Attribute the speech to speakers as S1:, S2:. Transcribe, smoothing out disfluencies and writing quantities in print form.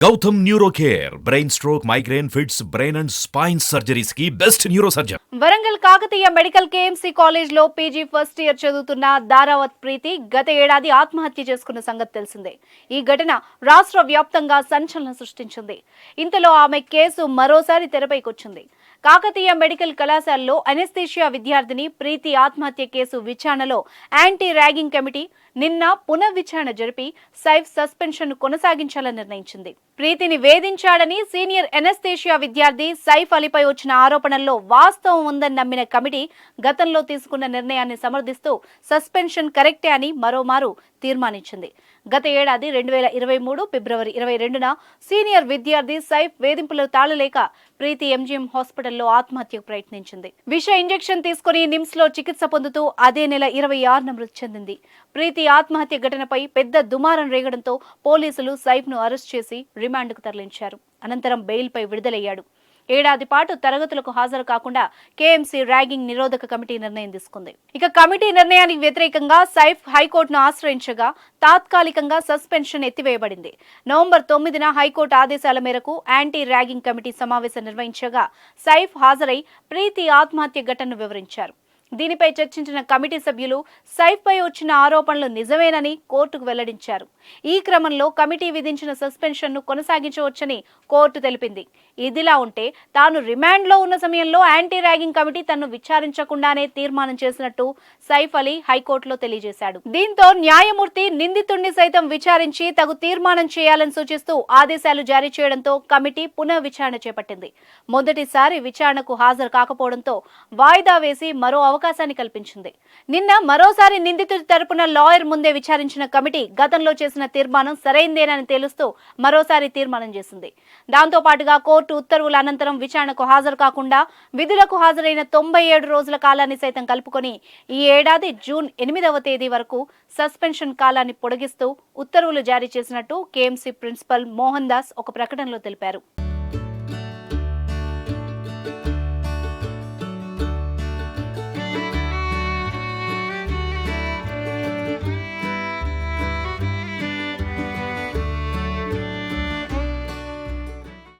S1: Gautam neuro care brain stroke migraine fits brain and spine surgeries కి best neuro surgeon.
S2: Warangal Kakatiya medical KMC college లో PG first year చదువుతున్న దారావత్ ప్రీతి గత ఏడాది ఆత్మహత్య చేసుకున్న సంగతి తెలిసిందే. ఈ ఘటన రాష్ట్ర వ్యాప్తంగా సంచలనం సృష్టించింది. ఇంతలో ఆమె కేసు మరోసారి తెరపైకొచ్చింది. కాకతీయ మెడికల్ కళాశాలలో అనెస్థీషియా విద్యార్థిని ప్రీతి ఆత్మహత్య కేసు విచారణలో యాంటీ ర్యాగింగ్ కమిటీ నిన్న పునఃవిచారణ జరిపి సైఫ్ సస్పెన్షన్ కొనసాగించాలని నిర్ణయించింది. ప్రీతిని వేధించాడని సీనియర్ అనెస్థీషియా విద్యార్థి సైఫ్ అలీపై వచ్చిన ఆరోపణల్లో వాస్తవం ఉందని నమ్మిన కమిటీ గతంలో తీసుకున్న నిర్ణయాన్ని సమర్థిస్తూ సస్పెన్షన్ కరెక్టే అని మరోమారు తీర్మానించింది. గత ఏడాది 2023 ఫిబ్రవరి 22న సీనియర్ విద్యార్థి సైఫ్ వేధింపులు తాళలేక ప్రీతి ఎంజీఎం హాస్పిటల్లో ఆత్మహత్యకు ప్రయత్నించింది. విష ఇంజెక్షన్ తీసుకుని నిమ్స్ లో చికిత్స పొందుతూ అదే నెల 26న మృతి చెందింది. ప్రీతి ఆత్మహత్య ఘటనపై పెద్ద దుమారం రేగడంతో పోలీసులు సైఫ్ ను అరెస్ట్ చేసి రిమాండ్కు తరలించారు. అనంతరం బెయిల్పై విడుదలయ్యాడు. ఏడాది పాటు తరగతులకు హాజరు కాకుండా కేఎంసీ ర్యాగింగ్ నిరోధక కమిటీ నిర్ణయం తీసుకుంది. ఇక కమిటీ నిర్ణయానికి వ్యతిరేకంగా సైఫ్ హైకోర్టును ఆశ్రయించగా తాత్కాలికంగా సస్పెన్షన్ ఎత్తివేయబడింది. నవంబర్ 9న హైకోర్టు ఆదేశాల మేరకు యాంటీ ర్యాగింగ్ కమిటీ సమావేశం నిర్వహించగా సైఫ్ హాజరై ప్రీతి ఆత్మహత్య ఘటనను వివరించారు. దీనిపై చర్చించిన కమిటీ సభ్యులు సైఫ్ పై వచ్చిన ఆరోపణలు నిజమేనని కోర్టుకు వెల్లడించారు. ఈ క్రమంలో కమిటీ విధించిన సస్పెన్షన్ ను కొనసాగించవచ్చని కోర్టు తెలిపింది. ఇదిలా ఉంటే తాను రిమాండ్ లో ఉన్న సమయంలో యాంటీ ర్యాగింగ్ కమిటీ తనను విచారించకుండానే తీర్మానం చేసినట్టు సైఫ్ అలీ హైకోర్టులో తెలియజేశాడు. దీంతో న్యాయమూర్తి నిందితుడిని సైతం విచారించి తగు తీర్మానం చేయాలని సూచిస్తూ ఆదేశాలు జారీ చేయడంతో కమిటీ పునః విచారణ చేపట్టింది. మొదటిసారి విచారణకు హాజరు కాకపోవడంతో వాయిదా వేసి మరో అవకాశాన్ని కల్పించింది. నిన్న మరోసారి నిందితుడి తరపున లాయర్ ముందే విచారించిన కమిటీ గతంలో చేసిన తీర్మానం సరైందేనని తేలుస్తూ మరోసారి తీర్మానం చేసింది. దాంతో పాటుగా కోర్టు ఉత్తర్వుల అనంతరం విచారణకు హాజరు కాకుండా విధులకు హాజరైన 97 రోజుల కాలాన్ని సైతం కలుపుకొని ఈ ఏడాది జూన్ 8వ తేదీ వరకు సస్పెన్షన్ కాలాన్ని పొడిగిస్తూ ఉత్తర్వులు జారీ చేసినట్టు కేఎంసీ ప్రిన్సిపల్ మోహన్ దాస్ ఒక ప్రకటనలో తెలిపారు.